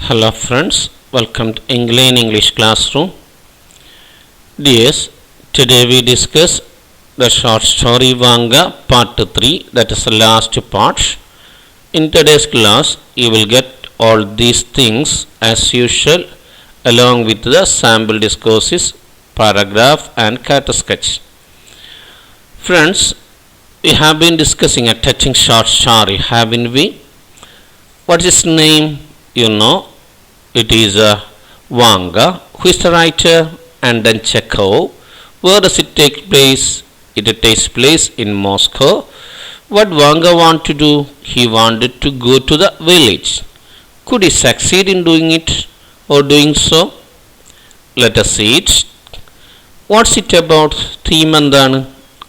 Hello friends, welcome to English classroom. Dears, today we discuss the short story Vanga part 3, that is the last part. In today's class, you will get all these things as usual along with the sample discourses, paragraph and character sketch. Friends, we have been discussing a touching short story, haven't we? What is its name? You know, it is Vanga. Who is the writer? And then Chekhov. Where does it take place? It takes place in Moscow. What Vanga wanted to do? He wanted to go to the village. Could he succeed in doing it or doing so? Let us see it. What's it about? Theme എന്താണ്?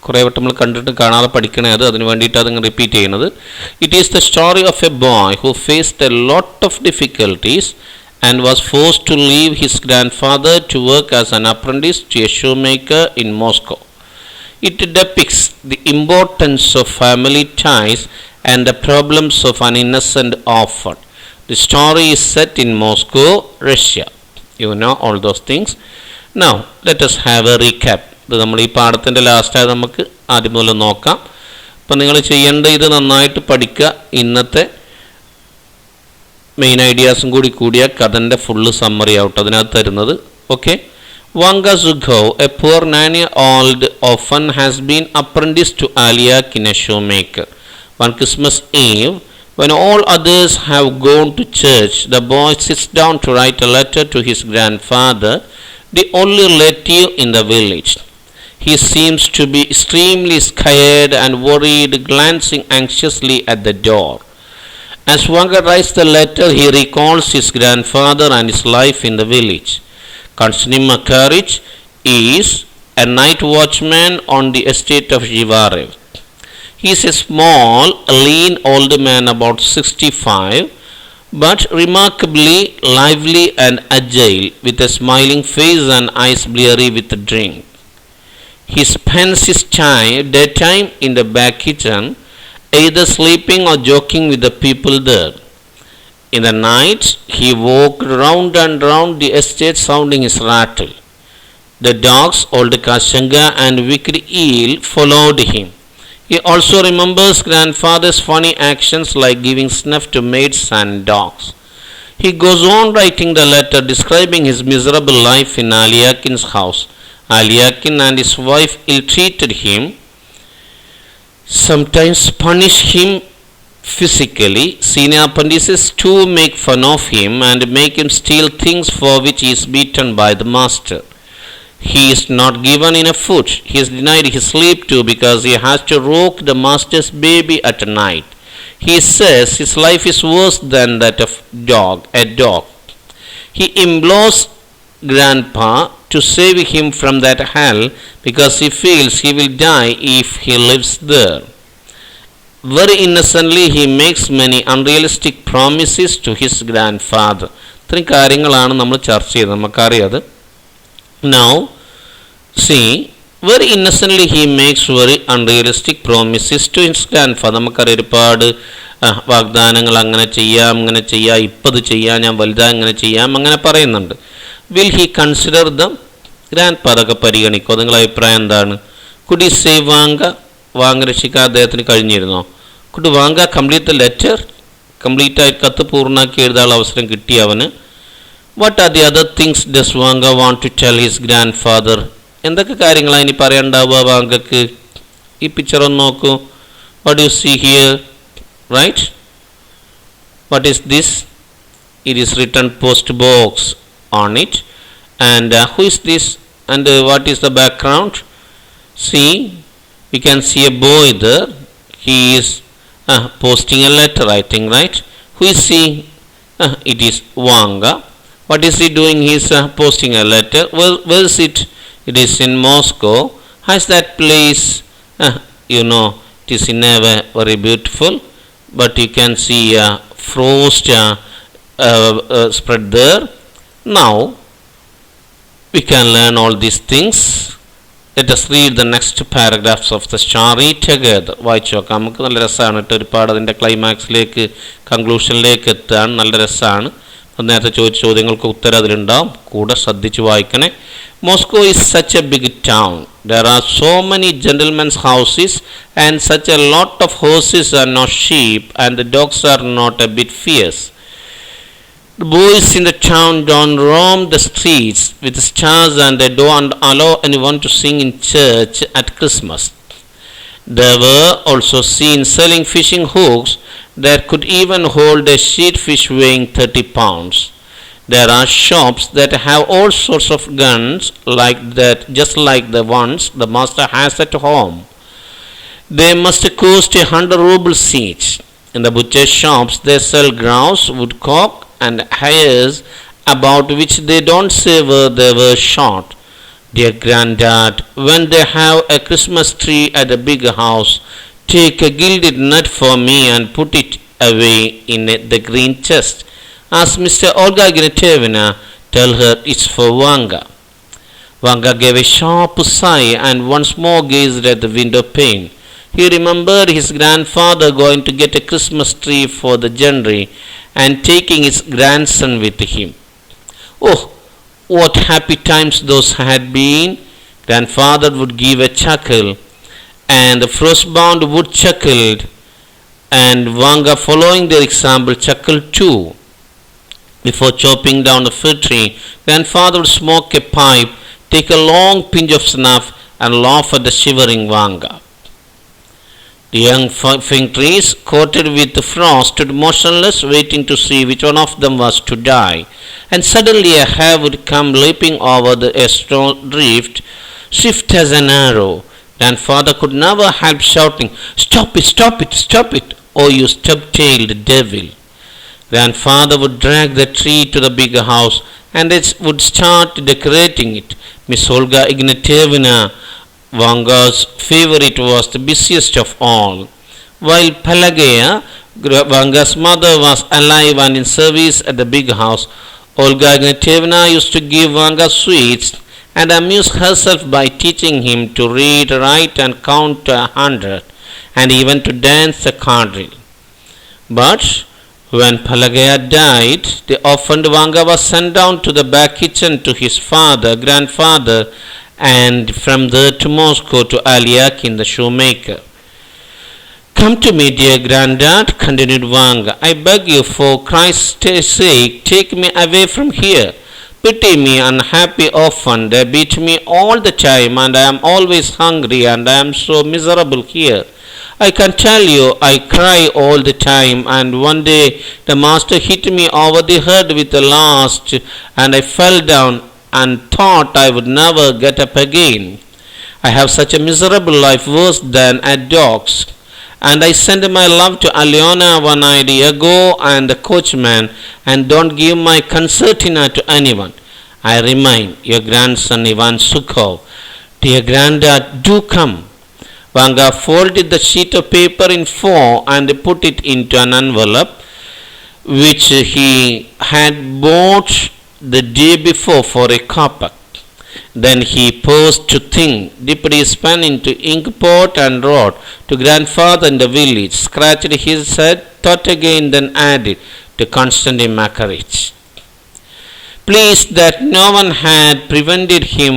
കുറേ വട്ടം നമ്മൾ കണ്ടിട്ട് കാണാതെ പഠിക്കണേ അതിന് വേണ്ടിയിട്ട് അതങ്ങ് റിപ്പീറ്റ് ചെയ്യുന്നത്. It is the story of a boy who faced a lot of difficulties and was forced to leave his grandfather to work as an apprentice to a shoemaker in Moscow. It depicts the importance of family ties and the problems of an innocent orphan. The story is set in Moscow, Russia. You know all those things. Now, let us have a recap. ഇത് നമ്മൾ ഈ പാഠത്തിൻ്റെ ലാസ്റ്റായി നമുക്ക് ആദ്യം മുതൽ നോക്കാം. അപ്പം നിങ്ങൾ ചെയ്യേണ്ട ഇത് നന്നായിട്ട് പഠിക്കുക. ഇന്നത്തെ മെയിൻ ഐഡിയാസും കൂടിയ കഥൻ്റെ ഫുള്ള് സമ്മറി ആവട്ടെ അതിനകത്ത് തരുന്നത്. Okay. Vanga Zhukov, a poor 9-year-old orphan, has been apprenticed to Aliak in a shoemaker. One Christmas Eve, when all others have gone to church, the boy sits down to write a letter to his grandfather, the only relative in the village. He seems to be extremely scared and worried, glancing anxiously at the door. As Vanga writes the letter, he recalls his grandfather and his life in the village. Konstantin Makarich is a night watchman on the estate of Zhivarev. He is a small, lean old man about 65, but remarkably lively and agile, with a smiling face and eyes bleary with drink. He spends his daytime in the back kitchen, either sleeping or joking with the people there. In the night, he walked round and round the estate sounding his rattle. The dogs, Old Kashanga and Wicked Eel, followed him. He also remembers grandfather's funny actions like giving snuff to maids and dogs. He goes on writing the letter describing his miserable life in Aliakin's house. Aliakin and his wife ill-treated him, sometimes punish him physically. Senior apprentices too make fun of him and make him steal things for which he is beaten by the master. He is not given enough food. He is denied his sleep too because he has to rock the master's baby at night. He says his life is worse than that of a dog. He implores Grandpa to save him from that hell because he feels he will die if he lives there. Very innocently he makes many unrealistic promises to his grandfather. ഇത്രയും കാര്യങ്ങളാണ് നമ്മൾ ചർച്ച ചെയ്തത്, നമുക്കറിയാത്. Now, see, very innocently he makes very unrealistic promises to his grandfather. നമുക്കറിയാം ഒരുപാട് വാഗ്ദാനങ്ങൾ, അങ്ങനെ ചെയ്യാം, ഇങ്ങനെ ചെയ്യാം, ഇപ്പത് ചെയ്യാം, ഞാൻ വലുതാ ഇങ്ങനെ ചെയ്യാം, അങ്ങനെ പറയുന്നുണ്ട്. Will he consider them? Grand അതൊക്കെ പരിഗണിക്കുമോ? നിങ്ങളുടെ അഭിപ്രായം എന്താണ്? കുഡ് ഹി സേവ് വാങ്ക രക്ഷിക്കാൻ അദ്ദേഹത്തിന് കഴിഞ്ഞിരുന്നോ? Could Vanka complete the letter? കംപ്ലീറ്റായി കത്ത് പൂർണ്ണമാക്കി എഴുതാനുള്ള അവസരം കിട്ടി അവന്. What are the other things does Vanka want to tell his grand father? എന്തൊക്കെ കാര്യങ്ങളാണ് ഇനി പറയണ്ടാവുക വാങ്കക്ക്? ഈ പിക്ചർ ഒന്ന് നോക്കൂ. What you see here? Right, what is this? It is written post box on it, and who is this, and what is the background? See, we can see a boy there. He is posting a letter, I think, right? Who is he? It is Vanga. What is he doing? He is posting a letter. Where is it? It is in Moscow. How is that place? You know, it is in a very beautiful, but you can see frost spread there. Now, we can learn all these things. Let us read the next paragraphs of the story together. വായിച്ചു നോക്കാം. നമുക്ക് നല്ല രസമാണ് കേട്ടോ. ഒരുപാട് അതിൻ്റെ ക്ലൈമാക്സിലേക്ക്, കൺക്ലൂഷനിലേക്ക് എത്താൻ നല്ല രസമാണ്. നേരത്തെ ചോദിച്ച ചോദ്യങ്ങൾക്ക് ഉത്തരം അതിലുണ്ടാവും. കൂടെ ശ്രദ്ധിച്ച് വായിക്കണേ. Moscow is such a big town. There are so many gentlemen's houses and such a lot of horses and no sheep, and the dogs are not a bit fierce. The boys in the town don't roam the streets with stars, and they don't allow anyone to sing in church at Christmas. There were also seen selling fishing hooks that could even hold a sheatfish weighing 30 pounds. There are shops that have all sorts of guns like that, just like the ones the master has at home. They must cost 100 rubles each. In the butcher shops they sell grouse, woodcock and hares about which they don't say where they were shot. Dear Grandad, when they have a Christmas tree at the big house, take a gilded nut for me and put it away in the green chest. Ask Mr. Olga Ignatievna, tell her it's for Vanga. Vanga gave a sharp sigh and once more gazed at the window pane. He remembered his grandfather going to get a Christmas tree for the January and taking his grandson with him. Oh, what happy times those had been! Grandfather would give a chuckle, and the frostbound wood chuckled, and Vanga, following their example, chuckled too. Before chopping down the fir tree, Grandfather would smoke a pipe, take a long pinch of snuff, and laugh at the shivering Vanga. The young fig trees, coated with frost, stood motionless, waiting to see which one of them was to die. And suddenly a hare would come leaping over a snowdrift, swift as an arrow. Grandfather could never help shouting, "Stop it, stop it, stop it, oh you stub-tailed devil!" Grandfather would drag the tree to the big house and they would start decorating it. Miss Olga Ignatievna, Vanga's favorite, was the busiest of all. While Pelageya, Vanga's mother, was alive and in service at the big house, Olga Ignatievna used to give Vanga sweets and amuse herself by teaching him to read, write and count to 100 and even to dance a quadrille. But when Pelageya died, the orphaned Vanga was sent down to the back kitchen to his grandfather, and from there to Moscow to Alyakin the shoemaker. "Come to me, dear Grandad," continued Vanga. "I beg you, for Christ's sake, take me away from here. Pity me, unhappy orphan. They beat me all the time, and I am always hungry, and I am so miserable here. I can tell you, I cry all the time, and one day the master hit me over the head with a last, and I fell down and thought I would never get up again. I have such a miserable life, worse than a dog's. And I send my love to Alyona one-eyed ago and the coachman, and don't give my concertina to anyone. I remain your grandson Ivan Sukhov. Dear Grandad, do come." Vanga folded the sheet of paper in four and put it into an envelope which he had bought the day before for a kopeck. Then he paused to think, dipped his pen into ink pot and wrote to Grandfather in the village, scratched his head, thought again, then added to Konstantin Makarich. Pleased that no one had prevented him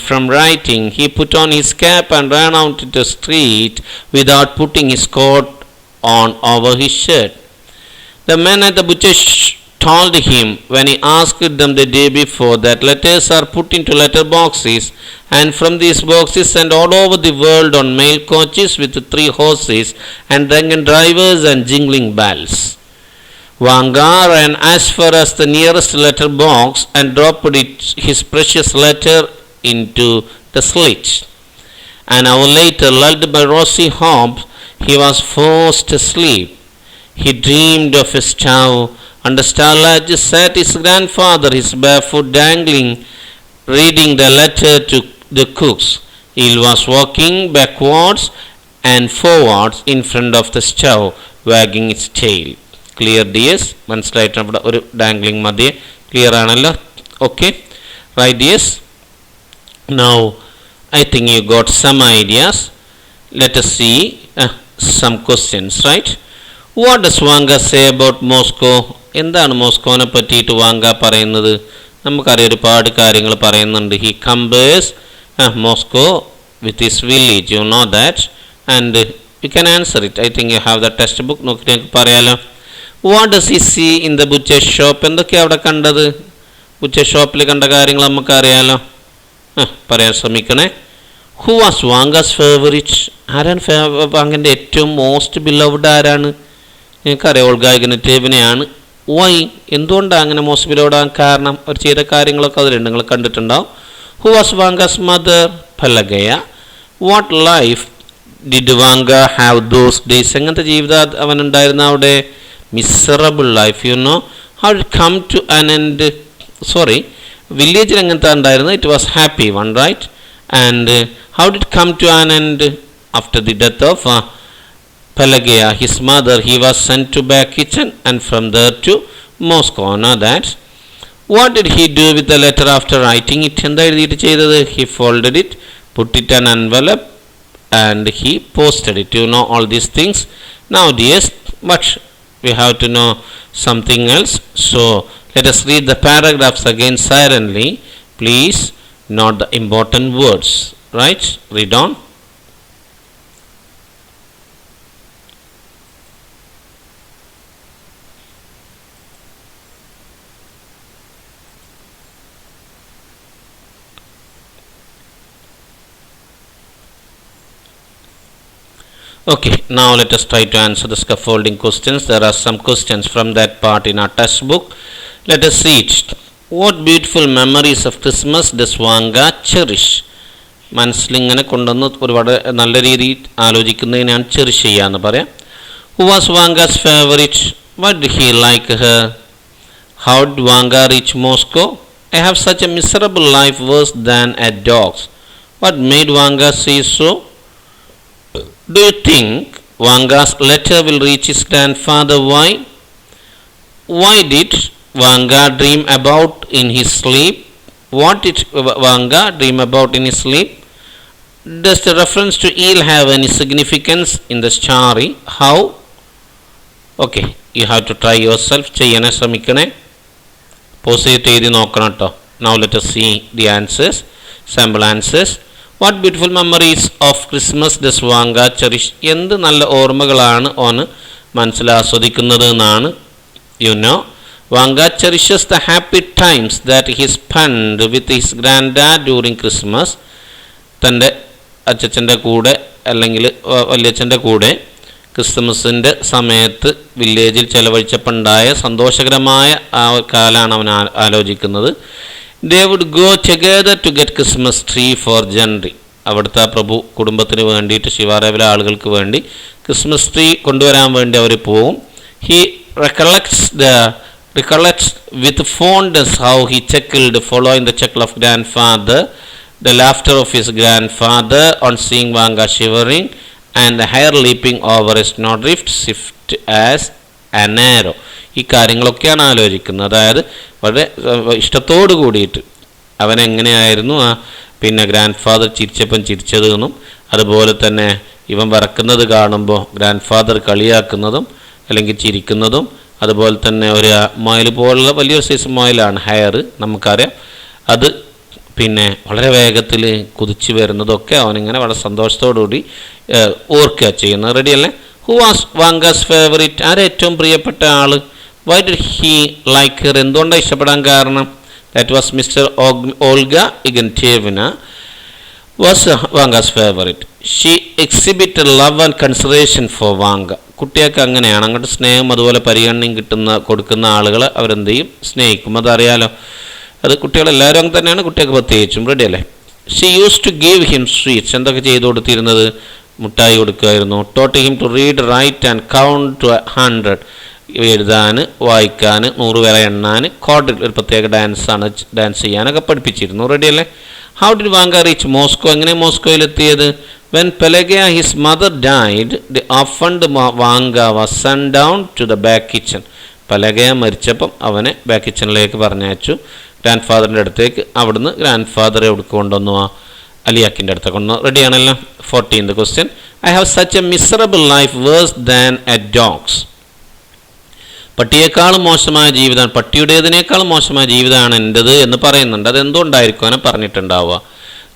from writing, he put on his cap and ran out into the street without putting his coat on over his shirt. The men at the butcher told him, when he asked them the day before, that letters are put into letter boxes, and from these boxes sent all over the world on mail coaches with 3 horses and drunken drivers and jingling bells. Vanga ran as far as the nearest letter box and dropped his precious letter into the slit. An hour later, lulled by rosy hopes, he was forced asleep. He dreamed of a stove. Under starlight sat his grandfather, his barefoot dangling, reading the letter to the cooks. He was walking backwards and forwards in front of the stove, wagging its tail. Clear, dears? മനസ്സിലായിട്ട് അവിടെ ഒരു dangling മതിയെ. Clear ആണല്ലോ? Okay, right dears? Now I think you got some ideas. Let us see some questions, right? What does Vanga say about Moscow എന്താണ് മോസ്കോനെ പറ്റിയിട്ട് Vanga പറയുന്നത്? നമുക്കറിയാം, ഒരുപാട് കാര്യങ്ങൾ പറയുന്നുണ്ട്. He compares Moscow with his village, you know that, and you can answer it. I think you have the text book, നോക്കിയിട്ട് ഞങ്ങൾക്ക് പറയാലോ. What does he see in the butcher shop? എന്തൊക്കെയാണ് അവിടെ കണ്ടത്? ബുച്ചർ ഷോപ്പിൽ കണ്ട കാര്യങ്ങൾ നമുക്കറിയാലോ. പറയാൻ ശ്രമിക്കണേ. Who was Vanka's favourite? ആരാണ് വാങ്കൻ്റെ ഏറ്റവും മോസ്റ്റ് ബിലവ്ഡ്? ആരാണ്? നിങ്ങൾക്കറിയാം, ഓൾഗ ഇഗ്നറ്റീവിനെയാണ്. വൈ? എന്തുകൊണ്ടാണ് അങ്ങനെ മോസ്റ്റ് ബിലവ്ഡ് ആകാൻ കാരണം? അവർ ചെയ്ത കാര്യങ്ങളൊക്കെ അതിലുണ്ട്, നിങ്ങൾ കണ്ടിട്ടുണ്ടാവും. Who was Vanka's mother? Pelageya. What life did Vanka have those days? എങ്ങനത്തെ ജീവിതം അവനുണ്ടായിരുന്ന അവിടെ? Miserable life, you know. How did come to an end? Sorry, വില്ലേജിൽ എങ്ങനത്തെ ഉണ്ടായിരുന്നു? It was happy one, right? And how did it come to an end? After the death of Pelagia, his mother, he was sent to back kitchen and from there to Moscow. Now that, what did he do with the letter after writing it? എന്താ എഴുതിയിട്ട് ചെയ്തത്? He folded it, put it in an envelope and he posted it. You know all these things. Now dears, but we have to know something else. So let us read the paragraphs again silently. Please note the important words. Right? Read on. Okay, now let us try to answer the scaffolding questions. There are some questions from that part in our textbook. Let us see it. What beautiful memories of Christmas does Vanga cherish? മനസ്സിലിങ്ങനെ കൊണ്ടുവന്ന് ഒരുപാട് നല്ല രീതിയിൽ ആലോചിക്കുന്നതിനാണ് cherish ചെയ്യാന്ന് പറയാം. Who was Vanka's favourite? What do he like her? How did Vanka reach Moscow? I have such a miserable life worse than a dogs. What made Vanka say so? Do you think Vanka's letter will reach his grand father? Why? Why did Vanka dream about in his sleep? What did Vanga dream about in his sleep? Does the reference to eel have any significance in the story? How? Okay, you have to try yourself. ചെയ്യണേ, ശ്രമിക്കണേ. Pose ചെയ്തിട്ട് എഴുതി നോക്കണം കേട്ടോ. Now let us see the answers. Sample answers. What beautiful memories of Christmas does Vanga cherish? എന്ത് നല്ല ഓർമ്മകളാണ് ഓന് മനസ്സിലാസ്വദിക്കുന്നത് എന്നാണ്. You know, Vanga cherishes the happy times that he spent with his granddad during Christmas. തൻ്റെ അച്ചച്ചൻ്റെ കൂടെ അല്ലെങ്കിൽ വല്യച്ഛൻ്റെ കൂടെ ക്രിസ്മസിൻ്റെ സമയത്ത് വില്ലേജിൽ ചെലവഴിച്ചപ്പോണ്ടായ സന്തോഷകരമായ ആ കാലമാണ് അവൻ ആലോചിക്കുന്നത്. They would go together to get Christmas tree for January. അവിടുത്തെ ആ പ്രഭു കുടുംബത്തിന് വേണ്ടിയിട്ട് ശിവാറാവിലെ ആളുകൾക്ക് വേണ്ടി ക്രിസ്മസ് ട്രീ കൊണ്ടുവരാൻ വേണ്ടി അവർ പോവും. He recollects with fondness how he chuckled following the chuckle of grandfather, the laughter of his grandfather on seeing Vanga shivering, and the hair leaping over a snowdrift swift as an arrow. ഈ കാര്യങ്ങളൊക്കെയാണ് ആലോചിക്കുന്നത്. അതായത് വളരെ ഇഷ്ടത്തോടു കൂടിയിട്ട് അവനെങ്ങനെയായിരുന്നു പിന്നെ grand father ചിരിച്ചപ്പം ചിരിച്ചതെന്നും അതുപോലെ തന്നെ ഇവൻ വറക്കുന്നത് കാണുമ്പോൾ ഗ്രാൻഡ് ഫാദർ കളിയാക്കുന്നതും അല്ലെങ്കിൽ ചിരിക്കുന്നതും അതുപോലെ തന്നെ ഒരു മൊയൽ പോലുള്ള വലിയൊരു സൈസ് മൊയലാണ് ഹെയർ, നമുക്കറിയാം. അത് പിന്നെ വളരെ വേഗത്തിൽ കുതിച്ചു വരുന്നതൊക്കെ അവനിങ്ങനെ വളരെ സന്തോഷത്തോടുകൂടി ഓർക്കുക ചെയ്യുന്നത്. റെഡിയല്ലേ? Who was Vanka's favourite? ആരെ ഏറ്റവും പ്രിയപ്പെട്ട ആൾ? Why did he like her? എന്തുകൊണ്ടാണ് ഇഷ്ടപ്പെടാൻ കാരണം? That was mister Olga Ignatyevna was Vanka's favourite. She exhibited love and consideration for Vanka. കുട്ടികൾക്ക് അങ്ങനെയാണ്, അങ്ങോട്ട് സ്നേഹം അതുപോലെ പരിഗണനയും കൊടുക്കുന്ന ആളുകൾ അവരെന്ത് ചെയ്യും? സ്നേഹിക്കും. അതറിയാലോ, അത് കുട്ടികളെല്ലാവരും അങ്ങനെ തന്നെയാണ്, കുട്ടികൾക്ക് പ്രത്യേകിച്ചും. റെഡി അല്ലേ? She use to give him sweets. എന്തൊക്കെ ചെയ്തു കൊടുത്തിരുന്നത്? മുട്ടായി കൊടുക്കുമായിരുന്നു. Taught him to read, write and count to 100. എഴുതാൻ, വായിക്കാൻ, 100 വരെ എണ്ണാൻ, കോഡിൽ ഒരു പ്രത്യേക ഡാൻസ് ചെയ്യാനൊക്കെ പഠിപ്പിച്ചിരുന്നു. റെഡി അല്ലേ? How did Vanka reach Moscow? എങ്ങനെ മോസ്കോയിലെത്തിയത്? When Pelagia, his mother, died, the orphaned Vanga was sent down to the back kitchen. പലകയ മരിച്ചപ്പം അവനെ ബാക്ക് കിച്ചണിലേക്ക് പറഞ്ഞയച്ചു, ഗ്രാൻഡ് ഫാദറിൻ്റെ അടുത്തേക്ക്. അവിടുന്ന് ഗ്രാൻഡ് ഫാദറെ എവിടെ കൊണ്ടുവന്നു? അലിയാക്കിൻ്റെ അടുത്തേക്ക് കൊണ്ടുവന്നു. റെഡിയാണല്ലോ? 14th question. I have such a miserable life, worse than a dog's. പട്ടിയേക്കാളും മോശമായ ജീവിതമാണ്, പട്ടിയുടേതിനേക്കാളും മോശമായ ജീവിതമാണ് എൻ്റെത് എന്ന് പറയുന്നുണ്ട്. അതെന്തുകൊണ്ടായിരിക്കും അവനെ പറഞ്ഞിട്ടുണ്ടാവുക?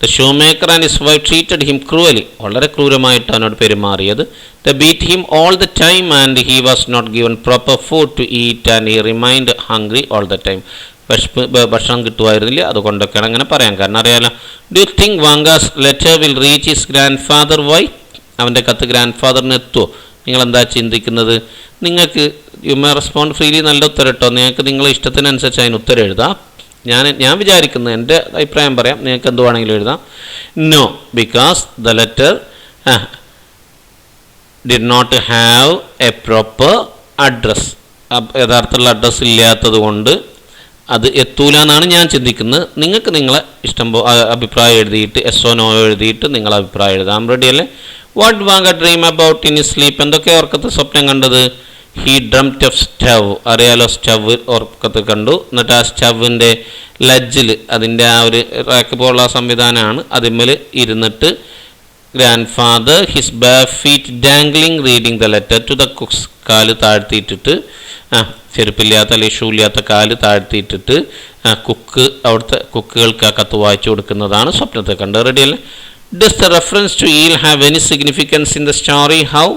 The shoe maker and his wife treated him cruelly, വളരെ ക്രൂരമായിട്ട് അവനോട് പെരുമാറിയത്. They beat him all the time and he was not given proper food to eat and he remained hungry all the time. ഭക്ഷണം കിട്ടുമായിരുന്നില്ല, അതുകൊണ്ടൊക്കെയാണ് അങ്ങനെ പറയാൻ കാരണം അറിയാലോ. Do you think Vanka's letter will reach his grand father? Why? അവൻ്റെ കത്ത് grand ഫാദറിന് എത്തുമോ? നിങ്ങളെന്താ ചിന്തിക്കുന്നത്? നിങ്ങൾക്ക് യു മേ റെസ്പോണ്ട് ഫ്രീലി, നല്ല ഉത്തരം കേട്ടോ. നിങ്ങൾക്ക് നിങ്ങളെ ഇഷ്ടത്തിനനുസരിച്ച് അതിന് ഉത്തരം എഴുതാം. ഞാൻ വിചാരിക്കുന്നത്, എൻ്റെ അഭിപ്രായം പറയാം, നിങ്ങൾക്ക് എന്ത് വേണമെങ്കിലും എഴുതാം. No, because the letter did not have a proper address. യഥാർത്ഥമുള്ള അഡ്രസ്സ് ഇല്ലാത്തത് കൊണ്ട് അത് എത്തൂല എന്നാണ് ഞാൻ ചിന്തിക്കുന്നത്. നിങ്ങൾക്ക് നിങ്ങളെ ഇഷ്ടം അഭിപ്രായം എഴുതിയിട്ട് എസ് നോ എഴുതിയിട്ട് നിങ്ങളെ അഭിപ്രായം എഴുതാം. റെഡി അല്ലേ? What Vanga dream about in sleep? എന്തൊക്കെ ഓർക്കത്ത് സ്വപ്നം കണ്ടത്? ഹീ ഡ്രംറ്റ് ഓഫ് സ്റ്റവ്, അറിയാലോ, സ്റ്റവ് ഓർക്കത്ത് കണ്ടു. എന്നിട്ട് ആ സ്റ്റവിൻ്റെ ലജ്ജിൽ, അതിൻ്റെ ആ ഒരു റാക്ക് പോലുള്ള സംവിധാനമാണ്, അതിന്മേൽ ഇരുന്നിട്ട് grand father his bare feet dangling reading the letter to the cooks, കാല് താഴ്ത്തിയിട്ടിട്ട്, ചെരുപ്പില്ലാത്ത അല്ലെങ്കിൽ ഷൂ ഇല്ലാത്ത കാല് താഴ്ത്തിയിട്ടിട്ട് അവിടുത്തെ കുക്കുകൾക്ക് ആ കത്ത് വായിച്ചു കൊടുക്കുന്നതാണ് സ്വപ്നത്തെ കണ്ടത്. റെഡിയല്ലേ? Does the reference to eel have any significance in the story? How?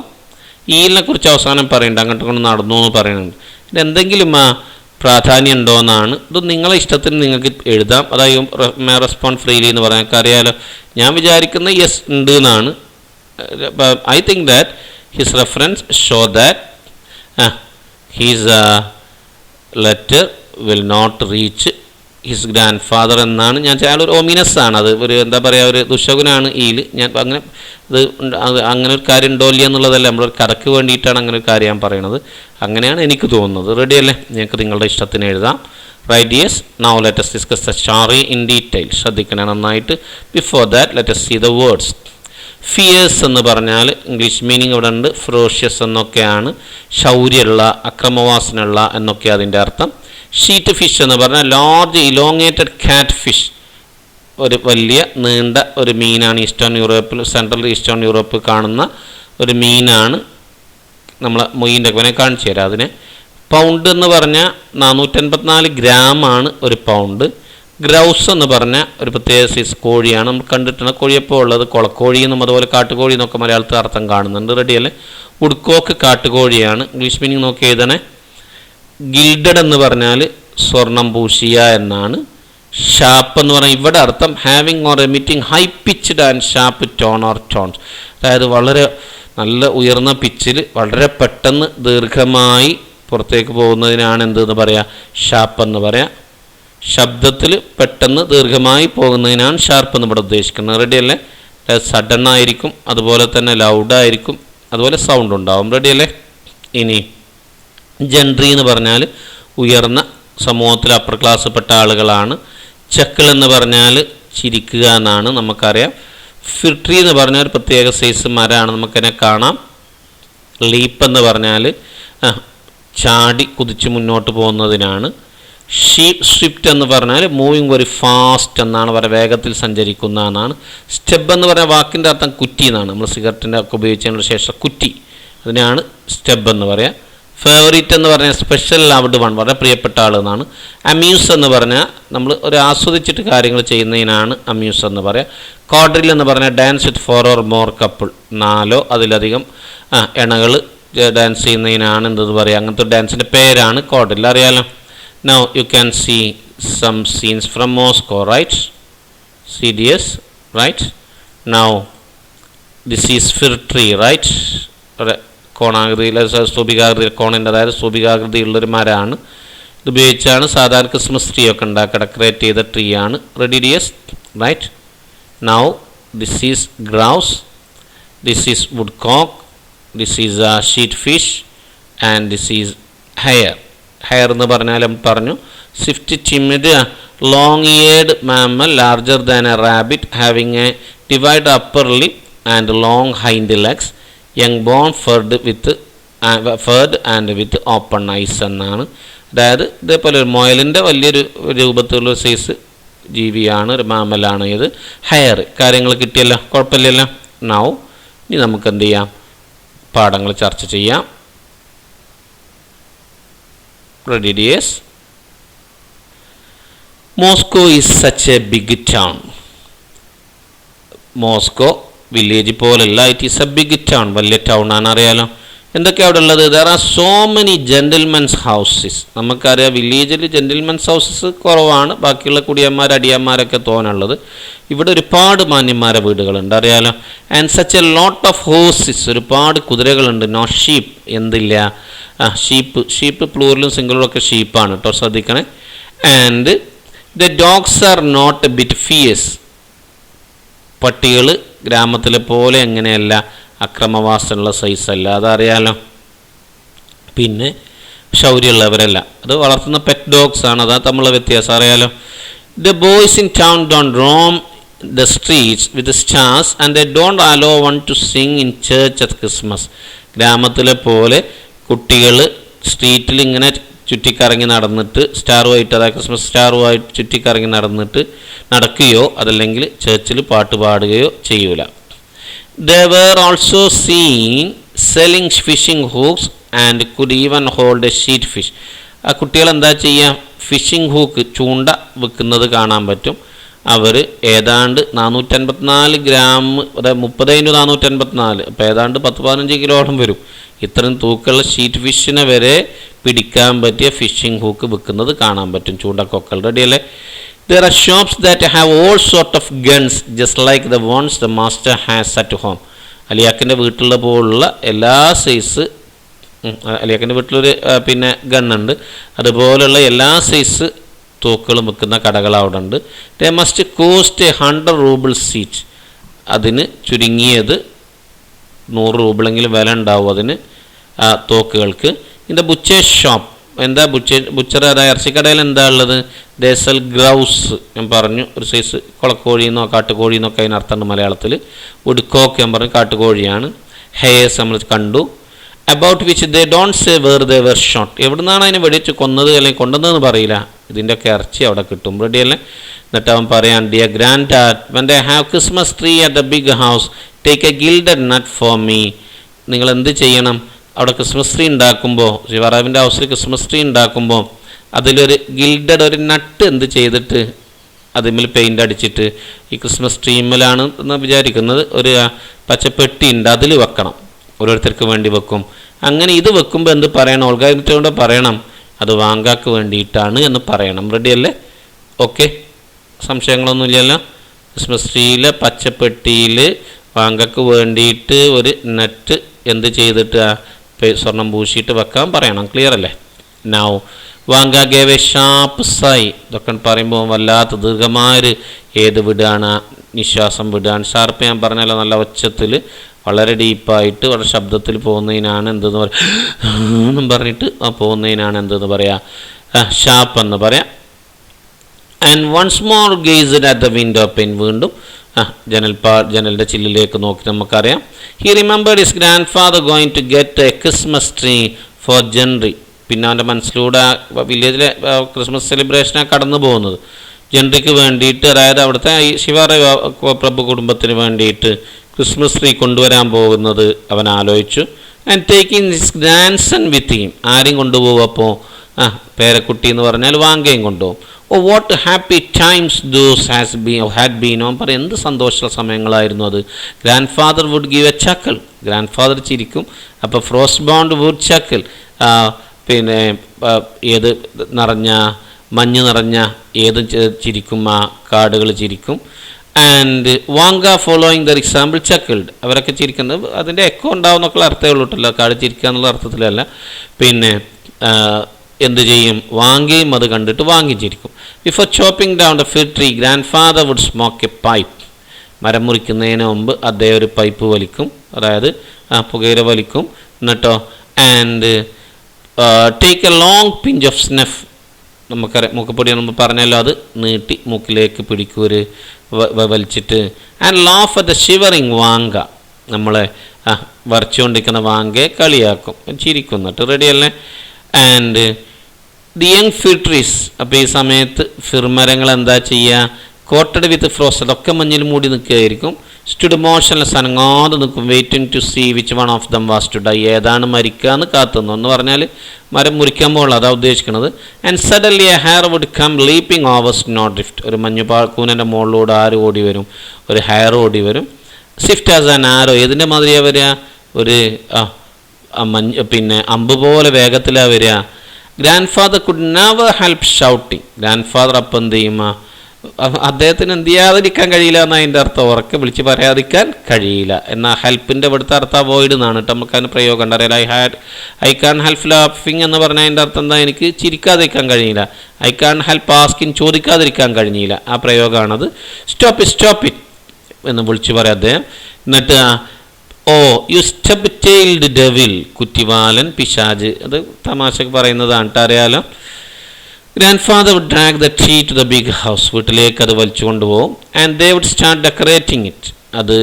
ഈലിനെ കുറിച്ച് അവസാനം പറയുന്നുണ്ട്, അങ്ങോട്ട് കൊണ്ട് നടന്നു എന്ന് പറയുന്നുണ്ട്. എന്തെങ്കിലും പ്രാധാന്യം ഉണ്ടോ എന്നാണ്. ഇത് നിങ്ങളെ ഇഷ്ടത്തിന് നിങ്ങൾക്ക് എഴുതാം. അതായത് മേ റെസ്പോണ്ട് ഫ്രീലി എന്ന് പറയാൻ അറിയാലോ. ഞാൻ വിചാരിക്കുന്നത് യെസ് ഉണ്ട് എന്നാണ്. I think that his reference show that his letter will not reach his grand father എന്നാണ് ഞാൻ. അയാളൊരു ഒമിനസ് ആണ്, അത് ഒരു എന്താ പറയുക, ഒരു ദുശകുനാണ് ഈല്. ഞാൻ അങ്ങനെ അങ്ങനെ ഒരു കാര്യം ഉണ്ടോ ഇല്ല എന്നുള്ളതല്ല, നമ്മളൊരു കഥയ്ക്ക് വേണ്ടിയിട്ടാണ് അങ്ങനെ ഒരു കാര്യം ഞാൻ പറയണത്. അങ്ങനെയാണ് എനിക്ക് തോന്നുന്നത്. റെഡി അല്ലേ? നിങ്ങൾക്ക് നിങ്ങളുടെ ഇഷ്ടത്തിന് എഴുതാം. Right yes. Now let us discuss the story in detail. ശ്രദ്ധിക്കണം നന്നായിട്ട്. Before that let us see the words. Fierce എന്ന് പറഞ്ഞാൽ ഇംഗ്ലീഷ് മീനിങ് ഇവിടെ ഉണ്ട്. ഫെറോഷ്യസ് എന്നൊക്കെയാണ്, ശൗര്യമുള്ള, അക്രമവാസനുള്ള എന്നൊക്കെ അതിൻ്റെ അർത്ഥം. ഷീറ്റ് ഫിഷ് എന്ന് പറഞ്ഞാൽ ലാർജ് ഇലോങ്ങേറ്റഡ് കാറ്റ് ഫിഷ്, ഒരു വലിയ നീണ്ട ഒരു മീനാണ്. ഈസ്റ്റേൺ യൂറോപ്പിൽ, സെൻട്രൽ ഈസ്റ്റേൺ യൂറോപ്പിൽ കാണുന്ന ഒരു മീനാണ്. നമ്മൾ മൊയ്യിൻ്റെ ഒക്കെ കാണിച്ചു തരാം അതിനെ. പൗണ്ട് എന്ന് പറഞ്ഞാൽ 484 ഗ്രാമാണ് ഒരു പൗണ്ട്. ഗ്രൗസ് എന്ന് പറഞ്ഞാൽ ഒരു പ്രത്യേക സൈസ് കോഴിയാണ്. നമ്മൾ കണ്ടിട്ടുണ്ട് കോഴിയപ്പോൾ ഉള്ളത് കൊളക്കോഴി എന്നും അതുപോലെ കാട്ടുകോഴി എന്നൊക്കെ മലയാളത്തിൽ അർത്ഥം കാണുന്നുണ്ട്. റെഡിയല്ലേ? വുഡ്കോക്ക് കാട്ടുകോഴിയാണ്. ഇംഗ്ലീഷ് മീനിങ് നോക്കി എഴുതണേ. ഗിൽഡഡ് എന്ന് പറഞ്ഞാൽ സ്വർണം പൂശിയ എന്നാണ്. ഷാപ്പ് എന്ന് പറഞ്ഞാൽ ഇവിടെ അർത്ഥം having or emitting high pitched and sharp tone or tones, അതായത് വളരെ നല്ല ഉയർന്ന പിച്ചിൽ വളരെ പെട്ടെന്ന് ദീർഘമായി പുറത്തേക്ക് പോകുന്നതിനാണ് എന്തെന്ന് പറയുക? ഷാപ്പ് എന്ന് പറയാം. ശബ്ദത്തിൽ പെട്ടെന്ന് ദീർഘമായി പോകുന്നതിനാണ് ഷാർപ്പ് എന്ന് ഇവിടെ ഉദ്ദേശിക്കുന്നത്. റെഡിയല്ലേ? സഡൻ ആയിരിക്കും, അതുപോലെ തന്നെ ലൗഡായിരിക്കും, അതുപോലെ സൗണ്ട് ഉണ്ടാവും. റെഡിയല്ലേ? ഇനി ജെൻട്രി എന്ന് പറഞ്ഞാൽ ഉയർന്ന സമൂഹത്തിൽ അപ്പർ ക്ലാസ് പെട്ട ആളുകളാണ്. ചക്കിൾ എന്ന് പറഞ്ഞാൽ ചിരിക്കുക എന്നാണ് നമുക്കറിയാം. ഫിർട്രി എന്ന് പറഞ്ഞാൽ ഒരു പ്രത്യേക സൈസ് മരമാണ്, നമുക്കതിനെ കാണാം. ലീപ്പ് എന്ന് പറഞ്ഞാൽ ചാടി കുതിച്ച് മുന്നോട്ട് പോകുന്നതിനാണ്. സ്വിഫ്റ്റ് എന്ന് പറഞ്ഞാൽ മൂവിങ് വെരി ഫാസ്റ്റ് എന്നാണ്, വളരെ വേഗത്തിൽ സഞ്ചരിക്കുന്ന എന്നാണ്. സ്റ്റെബ് എന്ന് പറഞ്ഞാൽ വാക്കിൻ്റെ അർത്ഥം കുറ്റി എന്നാണ്. നമ്മൾ സിഗരറ്റിൻ്റെ ഒക്കെ ഉപയോഗിച്ചതിന് ശേഷം കുറ്റി, അതിനാണ് സ്റ്റെബ് എന്ന് പറയാം. ഫേവറിറ്റ് എന്ന് പറഞ്ഞാൽ സ്പെഷ്യൽ ലവ്ഡ് വൺ, വളരെ പ്രിയപ്പെട്ട ആൾ എന്നാണ്. അമ്യൂസ് എന്ന് പറഞ്ഞാൽ നമ്മൾ ഒരു ആസ്വദിച്ചിട്ട് കാര്യങ്ങൾ ചെയ്യുന്നതിനാണ് അമ്യൂസ് എന്ന് പറയാം. കോഡ്രിൽ എന്ന് പറഞ്ഞാൽ dance with 4 or more couple, 4 or അതിലധികം ഇണകൾ ഡാൻസ് ചെയ്യുന്നതിനാണ് എന്തെന്ന് പറയുക, അങ്ങനത്തെ ഡാൻസിൻ്റെ പേരാണ് കോഡ്രിൽ. അറിയാലോ? Now you can see some scenes from Moscow, right? CDS, right? Now this is fir tree, right? കോണാകൃതിയിൽ, സ്തൂപികാകൃതിയിൽ, കോണിൻ്റെ അതായത് സ്തൂപികാകൃതിയുള്ളൊരു മരമാണ്. ഇതുപയോഗിച്ചാണ് സാധാരണ ക്രിസ്മസ് ട്രീ ഒക്കെ ഉണ്ടാക്കുക, ഡെക്കറേറ്റ് ചെയ്ത ട്രീ ആണ്. Ready dears? Right? Now this is grouse, this is woodcock, this is sheat fish and this is hare. Hare എന്ന് പറഞ്ഞാൽ പറഞ്ഞു swift timid long eared mammal larger than a rabbit having a divided upper lip and long hind legs, young born furred and with open eyes എന്നാണ്. അതായത് ഇതേപോലെ ഒരു മുയലിൻ്റെ വലിയൊരു രൂപത്തിലുള്ള size ജീവിയാണ്, ഒരു മാമലാണ് ഇത്. ഹെയർ കാര്യങ്ങൾ കിട്ടിയല്ലോ, കുഴപ്പമില്ലല്ലോ. നൗ ഇനി നമുക്ക് എന്ത് ചെയ്യാം? പാഠങ്ങൾ ചർച്ച ചെയ്യാം. Ready, dears? Moscow is such a big town. Moscow village പോലല്ല, it is a big town, വലിയ ടൗൺ ആണ്, അറിയാലോ. എന്തൊക്കെയാണ് അവിടെ ഉള്ളത്? There are so many gentlemen's houses. നമുക്കറിയാം വില്ലേജിൽ ജെന്റിൽമെൻസ് ഹൗസസ് കുറവാണ്, ബാക്കിയുള്ള കുടിയന്മാർ അടിയന്മാരൊക്കെ തോന്നുള്ളത്. ഇവിടെ ഒരുപാട് മാന്യന്മാരെ വീടുകളുണ്ട്, അറിയാലോ. And such a lot of horses, ഒരുപാട് കുതിരകളുണ്ട്. നോ ഷീപ്പ്, എന്തില്ല? ഷീപ്പ് പ്ലൂറലും സിംഗിളും ഒക്കെ ഷീപ്പാണ് കേട്ടോ, ശ്രദ്ധിക്കണേ. And the dogs are not a bit fierce. പട്ടികൾ ഗ്രാമത്തിലെ പോലെ എങ്ങനെയല്ല, അക്രമവാസമുള്ള സൈസല്ല, അതറിയാലോ. പിന്നെ ശൗര്യമുള്ളവരല്ല, അത് വളർത്തുന്ന പെറ്റ് ഡോഗ്സ് ആണ്, അതാ തമ്മിലുള്ള വ്യത്യാസം, അറിയാലോ. The boys in town don't roam the streets with stars and they don't allow one to sing in church at Christmas. ഗ്രാമത്തിലെ പോലെ കുട്ടികൾ സ്ട്രീറ്റിൽ ഇങ്ങനെ ചുറ്റിക്കറങ്ങി നടന്നിട്ട് സ്റ്റാറുമായിട്ട്, അതായത് ക്രിസ്മസ് സ്റ്റാറുമായിട്ട് ചുറ്റിക്കറങ്ങി നടക്കുകയോ അതല്ലെങ്കിൽ ചേർച്ചിൽ പാട്ട് പാടുകയോ ചെയ്യൂല. They were also seen selling fishing hooks and could even hold a sheet fish. ആ കുട്ടികൾ എന്താ ചെയ്യുക? ഫിഷിംഗ് ഹൂക്ക്, ചൂണ്ട വിൽക്കുന്നത് കാണാൻ പറ്റും. അവർ ഏതാണ്ട് 454 ഗ്രാം, അതായത് 30x454, അപ്പോൾ ഏതാണ്ട് 10-15 കിലോളം വരും. ഇത്രയും തൂക്കമുള്ള ഷീറ്റ് ഫിഷിനെ വരെ പിടിക്കാൻ പറ്റിയ ഫിഷിംഗ് ഹൂക്ക് വിൽക്കുന്നത് കാണാൻ പറ്റും, ചൂണ്ടക്കൊക്കൽ. റെഡിയല്ലേ? There are shops that have all sort of guns just like the ones the master has at home. അലിയാക്കിൻ്റെ വീട്ടിലുള്ള പോലുള്ള എല്ലാ സൈസ്, അലിയാക്കിൻ്റെ വീട്ടിലൊരു പിന്നെ ഗണ്ണുണ്ട്, അതുപോലുള്ള എല്ലാ സൈസ് തോക്കുകളും വിൽക്കുന്ന കടകൾ അവിടെ ഉണ്ട്. They must cost 100 rubles each. അതിന് ചുരുങ്ങിയത് 100 രൂപയെങ്കിലും വില ഉണ്ടാവും അതിന്, തോക്കുകൾക്ക്. ഇതിൻ്റെ ബുച്ചേഴ്സ് ഷോപ്പ്, എന്താ ബുച്ചർ, അതായത് ഇറച്ചിക്കടയിൽ എന്താ ഉള്ളത്? ദേസൽ ഗ്രൗസ്, ഞാൻ പറഞ്ഞു, ഒരു സൈസ് കുളക്കോഴിന്നോ കാട്ടുകോഴിന്നൊക്കെ അതിനർത്ഥമുണ്ട് മലയാളത്തിൽ. ഉടുക്കോക്ക് ഞാൻ പറഞ്ഞു കാട്ടുകോഴിയാണ്. ഹെയർസ് നമ്മൾ കണ്ടു. About which they don't say where they were shot. എവിടെ നിന്നാണ് അതിനെ വെടിച്ച് കൊന്നത് അല്ലെങ്കിൽ കൊണ്ടുവന്നതെന്ന് പറയില്ല. ഇതിൻ്റെയൊക്കെ ഇറച്ചി അവിടെ കിട്ടും. റെഡിയല്ലേ? എന്നിട്ട് അവൻ പറയാൻ, dear grand dad, when they have Christmas tree at the big house take a gilded nut for me. നിങ്ങൾ എന്ത് ചെയ്യണം? അവിടെ ക്രിസ്മസ് ട്രീ ഉണ്ടാക്കുമ്പോൾ, ശിവറാവിൻ്റെ ഹൗസിൽ ക്രിസ്മസ് ട്രീ ഉണ്ടാക്കുമ്പോൾ അതിലൊരു ഗിൽഡഡ് ഒരു നട്ട് എന്ത് ചെയ്തിട്ട് അതിന്മേൽ പെയിൻ്റ് അടിച്ചിട്ട്, ഈ ക്രിസ്മസ് ട്രീമിലാണ് എന്ന് വിചാരിക്കുന്നത്, ഒരു പച്ചപ്പെട്ടി ഉണ്ട്, അതിൽ വെക്കണം. ഓരോരുത്തർക്ക് വേണ്ടി വെക്കും. അങ്ങനെ ഇത് വെക്കുമ്പോൾ എന്ത് പറയണം? ഓൾഗാരിറ്റോട് പറയണം അത് വാങ്കാക്ക് വേണ്ടിയിട്ടാണ് എന്ന് പറയണം. റെഡിയല്ലേ? ഓക്കെ, സംശയങ്ങളൊന്നുമില്ലല്ലോ. ക്രിസ്മസ് ട്രീയിലെ പച്ചപ്പെട്ടിയിൽ വാങ്കാക്ക് വേണ്ടിയിട്ട് ഒരു നെറ്റ് എന്ത് ചെയ്തിട്ട് സ്വർണം പൂശിയിട്ട് വെക്കാൻ പറയണം. ക്ലിയർ അല്ലേ? Now Vanka gave a sharp sigh. ഇതൊക്കെ പറയുമ്പോൾ വല്ലാത്ത ദീർഘമായൊരു ഏത് വിടുകയാണ്, നിശ്വാസം വിടുകയാണ്. ഷാർപ്പ് ഞാൻ പറഞ്ഞല്ലോ, നല്ല ഒച്ചത്തിൽ വളരെ ഡീപ്പായിട്ട് വളരെ ശബ്ദത്തിൽ പോകുന്നതിനാണ് എന്തെന്ന് പറയാം പറഞ്ഞിട്ട് പോകുന്നതിനാണ് എന്തെന്ന് പറയാം, ഷാർപ്പ് എന്ന് പറയാം. And once more gazed at the window pane. വീണ്ടും ജനലിൻ്റെ ചില്ലിലേക്ക് നോക്കി നമുക്കറിയാം. He remembered his grand father going to get a Christmas tree for gentry. പിന്നെ അവൻ്റെ മനസ്സിലൂടെ വില്ലേജിലെ ക്രിസ്മസ് സെലിബ്രേഷനാണ് കടന്നു പോകുന്നത്. ജെൻട്രിക്ക് വേണ്ടിയിട്ട്, അതായത് അവിടുത്തെ ഈ ശിവറാവ് പ്രഭു കുടുംബത്തിന് വേണ്ടിയിട്ട് ക്രിസ്മസ് ട്രീ കൊണ്ടുവരാൻ പോകുന്നത് അവൻ ആലോചിച്ചു. And taking his grand son with him. ആരെയും കൊണ്ടുപോകും അപ്പോൾ? പേരക്കുട്ടി എന്ന് പറഞ്ഞാൽ വാങ്കയും കൊണ്ടുപോകും. Oh what happy times those had been. ഓൻ പറയും എന്ത് സന്തോഷമുള്ള സമയങ്ങളായിരുന്നു അത്. Grand father would give a chuckle. Grand father ചിരിക്കും. അപ്പോൾ ഫ്രോസ്റ്റ് ബൗണ്ട് വുഡ് ചക്കൽ. പിന്നെ ഏത് നിറഞ്ഞ മഞ്ഞ് നിറഞ്ഞ ഏത് ചിരിക്കും, ആ കാടുകൾ ചിരിക്കും. And Vanga following there example ചക്കിൾഡ്. അവരൊക്കെ ചിരിക്കുന്നത് അതിൻ്റെ എക്കോ ഉണ്ടാവും എന്നൊക്കെയുള്ള അർത്ഥമേ ഉള്ളൂട്ടല്ലോ, കാട് ചിരിക്കുക എന്നുള്ള അർത്ഥത്തിലല്ല. പിന്നെ എന്ത് ചെയ്യും? വാങ്ങിയും അത് കണ്ടിട്ട് വാങ്ങി ചിരിക്കും. Before chopping down the fig tree grand father would smoke a pipe. മരം മുറിക്കുന്നതിന് മുമ്പ് അദ്ദേഹം ഒരു പൈപ്പ് വലിക്കും, അതായത് പുകയില വലിക്കും. എന്നിട്ടോ and take a long pinch of snuff. നമുക്കറിയാം മൂക്കപ്പൊടി നമ്മൾ പറഞ്ഞല്ലോ, അത് നീട്ടി മൂക്കിലേക്ക് പിടിക്കൂര് വലിച്ചിട്ട്. And laugh at the shivering Vanka. നമ്മളെ വരച്ചുകൊണ്ടിരിക്കുന്ന വാങ്കയെ കളിയാക്കും, ചിരിക്കും. എന്നിട്ട് റെഡിയല്ലേ? And the young fig trees. അപ്പോൾ ഈ സമയത്ത് ഫിർമരങ്ങൾ എന്താ ചെയ്യുക? Coated with frost. അതൊക്കെ മഞ്ഞിൽ മൂടി നിൽക്കുകയായിരിക്കും. stood motionless, അനങ്ങാതെ നിൽക്കും, waiting to see which one of them was to die, ഏതാണ് മരിക്കാന്ന് കാത്തുന്നു എന്ന് പറഞ്ഞാൽ മരം മുറിക്കാൻ പോലുള്ള അതാണ് ഉദ്ദേശിക്കുന്നത്. And suddenly a hare would come leaping over snowdrift, ഒരു മഞ്ഞുകൂനൻ്റെ മുകളിലൂടെ ആര് ഓടി വരും, ഒരു ഹെയർ ഓടി വരും. സ്വിഫ്റ്റ് ആസ് ആൻ ആരോ, ഏതിൻ്റെ മാതിരിയാണ് വരിക, ഒരു പിന്നെ അമ്പ് പോലെ വേഗത്തിലാണ് വരിക. Grand father could never help shouting, grand father അപ്പം എന്ത് ചെയ്യുക, അദ്ദേഹത്തിന് എന്ത് ചെയ്യാതിരിക്കാൻ കഴിയില്ല എന്നാണ് അതിൻ്റെ അർത്ഥം, ഉറക്കെ വിളിച്ച് പറയാതിരിക്കാൻ കഴിയില്ല. എന്നാൽ ഹെൽപ്പിൻ്റെ ഇവിടുത്തെ അർത്ഥം അവോയ്ഡ് എന്നാണ് കേട്ടോ, നമുക്ക് അതിന് പ്രയോഗം ഉണ്ടറിയാം. ഐ കാൻ ഹെൽപ്പ് ലാഫിങ് എന്ന് പറഞ്ഞാൽ അതിൻ്റെ അർത്ഥം എന്താ, എനിക്ക് ചിരിക്കാതിരിക്കാൻ കഴിയില്ല. ഐ കാൻ ഹെൽപ്പ് ആസ്കിങ്, ചോദിക്കാതിരിക്കാൻ കഴിഞ്ഞില്ല, ആ പ്രയോഗമാണത്. സ്റ്റോപ്പ് ഇറ്റ് എന്ന് വിളിച്ച് പറയാം അദ്ദേഹം. എന്നിട്ട് oh you step tailed devil, കുറ്റിവാലൻ പിശാജ്, അത് തമാശക്ക് പറയുന്നതാണ് കേട്ടോ, അറിയാലോ. Grand father would drag the tree to the big house, വീട്ടിലേക്ക് അത് വലിച്ചു കൊണ്ടുപോകും. And they would start decorating it, അത്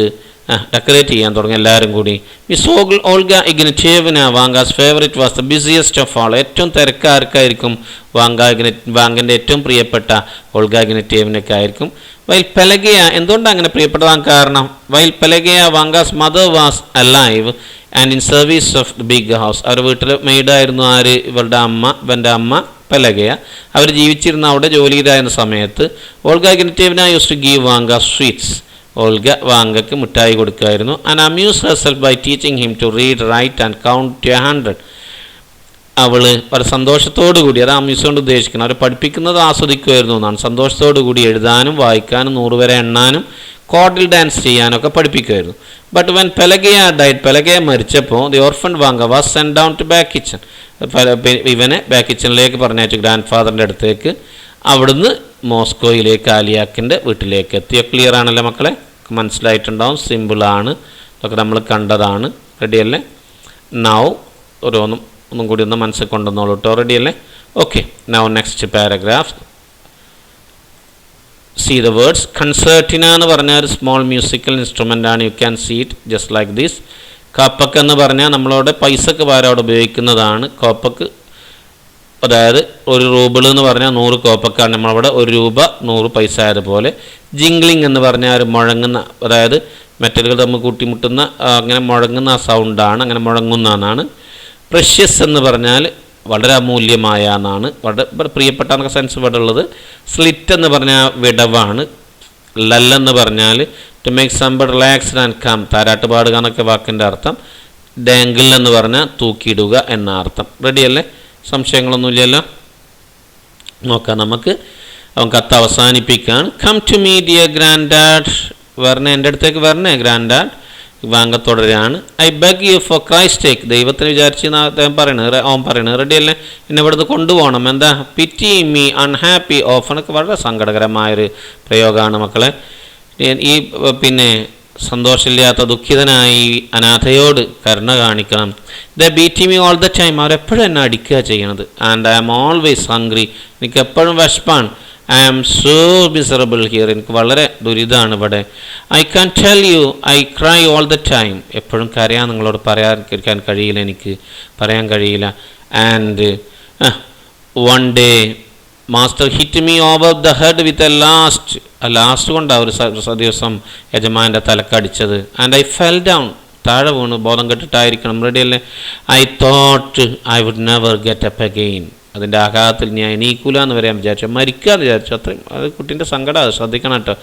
ഡെക്കറേറ്റ് ചെയ്യാൻ തുടങ്ങി എല്ലാവരും കൂടി. Miss Olga Ignatyevna Vanka's favourite was the busiest of all, ഏറ്റവും തിരക്കാർക്കായിരിക്കും വാങ്കൻ്റെ ഏറ്റവും പ്രിയപ്പെട്ട ഓൾഗ ഇഗ്നറ്റേവിനൊക്കെ ആയിരിക്കും. വൈൽ പെലഗിയ, എന്തുകൊണ്ടാണ് അങ്ങനെ പ്രിയപ്പെട്ടതാൻ കാരണം, while Pelageya Vanka's mother was alive and in service of the big house, അവർ വീട്ടിൽ മെയ്ഡായിരുന്നു ആര്, ഇവരുടെ അമ്മ പെലഗയ, അവർ ജീവിച്ചിരുന്ന അവിടെ ജോലി ചെയ്തായിരുന്ന സമയത്ത് Olga Ignatyevna use to give Vanka sweets, Olga വാങ്കക്ക് മിഠായി കൊടുക്കുമായിരുന്നു. And amuse herself by teaching him to read, write and count to 100. അവൾ വളരെ സന്തോഷത്തോടു കൂടി, അത് അമ്യൂസ് കൊണ്ട് ഉദ്ദേശിക്കുന്നത് അവർ പഠിപ്പിക്കുന്നത് ആസ്വദിക്കുമായിരുന്നു എന്നാണ്, സന്തോഷത്തോടു കൂടി എഴുതാനും വായിക്കാനും 100 വരെ എണ്ണാനും കോഡിൽ ഡാൻസ് ചെയ്യാനൊക്കെ പഠിപ്പിക്കുമായിരുന്നു. But when Pelageya died, Pelageya മരിച്ചപ്പോൾ the orphan Vanka was send down to back kitchen, ഇവനെ ബാക്ക് കിച്ചണിലേക്ക് പറഞ്ഞയച്ചു, ഗ്രാൻഡ് ഫാദറിൻ്റെ അടുത്തേക്ക്. അവിടുന്ന് മോസ്കോയിലേക്ക് ആലിയാക്കിൻ്റെ വീട്ടിലേക്ക് എത്തിയ. ക്ലിയർ ആണല്ലോ മക്കളെ, മനസ്സിലായിട്ടുണ്ടാവും, സിമ്പിളാണ്, ഇതൊക്കെ നമ്മൾ കണ്ടതാണ്. റെഡിയല്ലേ? നൗ ഒന്നും കൂടി ഒന്ന് മനസ്സിൽ കൊണ്ടുവന്നോളൂ കേട്ടോ. റെഡിയല്ലേ? Okay, now next paragraph. See the words. Concertina എന്ന് പറഞ്ഞാൽ ഒരു സ്മോൾ മ്യൂസിക്കൽ ഇൻസ്ട്രുമെൻ്റ് ആണ്. You can see it just like this. Kopeck എന്ന് പറഞ്ഞാൽ നമ്മളവിടെ പൈസക്ക് പകരം അവിടെ ഉപയോഗിക്കുന്നതാണ്. കോപ്പക്ക് അതായത് 1 റൂബിൾ എന്ന് പറഞ്ഞാൽ 100 കോപ്പക്കാണ്. നമ്മളവിടെ 1 രൂപ 100 പൈസ ആയതുപോലെ. ജിംഗ്ലിംഗ് എന്ന് പറഞ്ഞാൽ ഒരു മുഴങ്ങുന്ന, അതായത് മെറ്റലുകൾ തമ്മിൽ കൂട്ടിമുട്ടുന്ന അങ്ങനെ മുഴങ്ങുന്ന ആ സൗണ്ടാണ്, അങ്ങനെ മുഴങ്ങുന്ന എന്നാണ്. പ്രഷ്യസ് എന്ന് പറഞ്ഞാൽ വളരെ അമൂല്യമായ എന്നാണ്, വളരെ പ്രിയപ്പെട്ട എന്നൊക്കെ സെൻസ് ഇവിടെ ഉള്ളത്. സ്ലിറ്റ് എന്ന് പറഞ്ഞാൽ വിടവാണ്. ലല്ലെന്ന് പറഞ്ഞാൽ to make somebody relaxed and calm, താരാട്ട് പാടുക എന്നൊക്കെ വാക്കിൻ്റെ അർത്ഥം. ഡാങ്കിൾ എന്ന് പറഞ്ഞാൽ തൂക്കിയിടുക എന്ന അർത്ഥം. റെഡിയല്ലേ? സംശയങ്ങളൊന്നുമില്ലല്ലോ? നോക്കാം നമുക്ക്. അവൻ കത്ത് അവസാനിപ്പിക്കുകയാണ്. Come to me dear grand dad, വരണേ, എൻ്റെ അടുത്തേക്ക് വരണേ ഗ്രാൻഡ് ഡാഡ്. വാങ്ക തുടരാണ്. I beg you for Christ sake, ദൈവത്തിന് വിചാരിച്ച് അദ്ദേഹം അവൻ പറയണത്. റെഡിയല്ലേ? എന്നെ ഇവിടുന്ന് കൊണ്ടുപോകണം. എന്താ? പിറ്റി മീ അൺഹാപ്പി ഓഫ്, എന്നൊക്കെ വളരെ സങ്കടകരമായൊരു പ്രയോഗമാണ് മക്കളെ. ഈ പിന്നെ സന്തോഷമില്ലാത്ത ദുഃഖിതനായി അനാഥയോട് കരുണ കാണിക്കണം. They beat me all the time, അവരെപ്പോഴും എന്നെ അടിക്കുക ചെയ്യണത്. And I am always hungry, എനിക്ക് എപ്പോഴും വിശപ്പാണ്. I am so miserable here, എനിക്ക് വളരെ ദുരിതമാണ് ഇവിടെ. I can't tell you I cry all the time, എപ്പോഴും കരയാൻ നിങ്ങളോട് പറയാൻ കഴിയില്ല, എനിക്ക് പറയാൻ കഴിയില്ല. And one day master hit me over the head with a last കൊണ്ടാണ് ഒരു ദിവസം യജമാൻ്റെ തലക്കടിച്ചത്. ആൻഡ് ഐ ഫെൽ ഡൗൺ, താഴെ വീണ്, ബോധം കെട്ടിട്ടായിരിക്കണം. റെഡിയല്ലേ? I thought I would never get up again, അതിൻ്റെ ആഘാതത്തിൽ ഞാൻ എണീക്കൂല എന്ന് വരെ വിചാരിച്ചു, മരിക്കാന്ന് വിചാരിച്ചു. അത്രയും അത് കുട്ടീൻ്റെ സങ്കടം, അത് ശ്രദ്ധിക്കണം കേട്ടോ.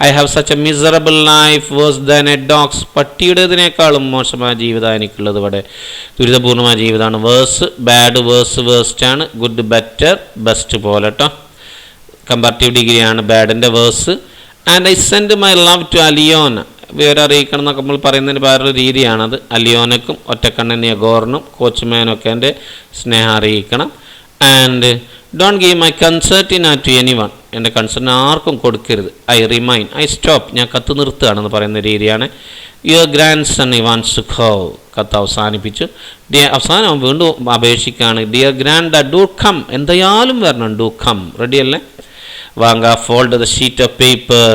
I have such a miserable life worse than a dogs, പട്ടിയുടേതിനേക്കാളും മോശമായ ജീവിതം എനിക്കുള്ളത്. ഇവിടെ ദുരിതപൂർണ്ണമായ ജീവിതമാണ്. വേഴ്സ് ബാഡ്, വേഴ്സ്റ്റാണ്. ഗുഡ് ബെറ്റർ, ബെസ്റ്റ് പോലെ കേട്ടോ. കമ്പാരിറ്റീവ് ഡിഗ്രിയാണ് ബാഡിൻ്റെ worse. And I send my love to Alyona, വിവരം അറിയിക്കണം എന്നൊക്കെ നമ്മൾ പറയുന്നതിന് വേറൊരു രീതിയാണത്. അലിയോനക്കും ഒറ്റക്കണ്ണൻ യഗോറിനും കോച്ച്മാനും ഒക്കെ എൻ്റെ സ്നേഹം അറിയിക്കണം. And don't give my concertina to anyone, എൻ്റെ കൺസേർട്ടിന് ആർക്കും കൊടുക്കരുത്. ഐ റിമൈൻ, ഐ സ്റ്റോപ്പ്, ഞാൻ കത്ത് നിർത്തുകയാണെന്ന് പറയുന്ന രീതിയാണ്. Your grand son Ivan Zhukov, കത്ത് അവസാനിപ്പിച്ചു. അവസാനം വീണ്ടും അപേക്ഷിക്കുകയാണ്. Dear grand dad do come, എന്തായാലും വരണം, ഡു കം. റെഡിയല്ലേ? Vanka fold the sheet of paper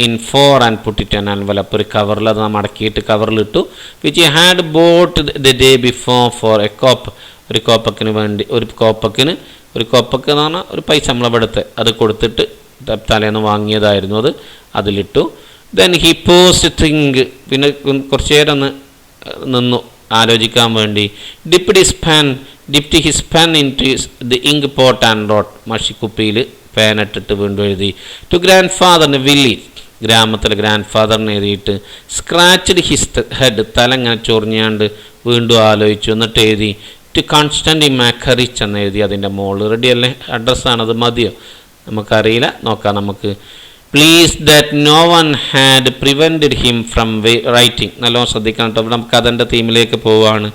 in 4 and put it an envelope, ഒരു കവറിൽ അത് മടക്കിയിട്ട് കവറിലിട്ടു. Which you had bought the day before for a kopeck, ഒരു കോപ്പക്കിന് വേണ്ടി, ഒരു കോപ്പക്ക് എന്ന് പറഞ്ഞാൽ ഒരു പൈസ നമ്മളെടുത്ത് അത് കൊടുത്തിട്ട് തലേന്ന് വാങ്ങിയതായിരുന്നു, അതിലിട്ടു. ദെൻ ഹി പോസ്റ്റ് തിങ്ക്, പിന്നെ കുറച്ച് നേരം ഒന്ന് നിന്നു ആലോചിക്കാൻ വേണ്ടി. Dipped his pen into the ink pot and wrote, മഷിക്കുപ്പിയിൽ പേനിട്ടിട്ട് വീണ്ടും എഴുതി. ടു ഗ്രാൻഡ് ഫാദറിന് വില്ലേജ്, ഗ്രാമത്തിലെ ഗ്രാൻഡ് ഫാദറിന് എഴുതിയിട്ട്. സ്ക്രാച്ച്ഡ് ഹിസ് ഹെഡ്, തല ഇങ്ങനെ ചൊറിഞ്ഞാണ്ട് വീണ്ടും ആലോചിച്ചു. എന്നിട്ട് എഴുതി ടു കോൺസ്റ്റൻറ്റ് മാക്കറിച്ച് എന്ന് എഴുതി അതിൻ്റെ മോള്. റെഡിയല്ലേ? അഡ്രസ്സാണത്, മതിയോ? നമുക്കറിയില്ല, നോക്കാം നമുക്ക്. Please that no one had prevented him from writing. നല്ലോണം ശ്രദ്ധിക്കണം കേട്ടോ, ഇവിടെ നമുക്ക് കഥൻ്റെ തീമിലേക്ക് പോവുകയാണ്.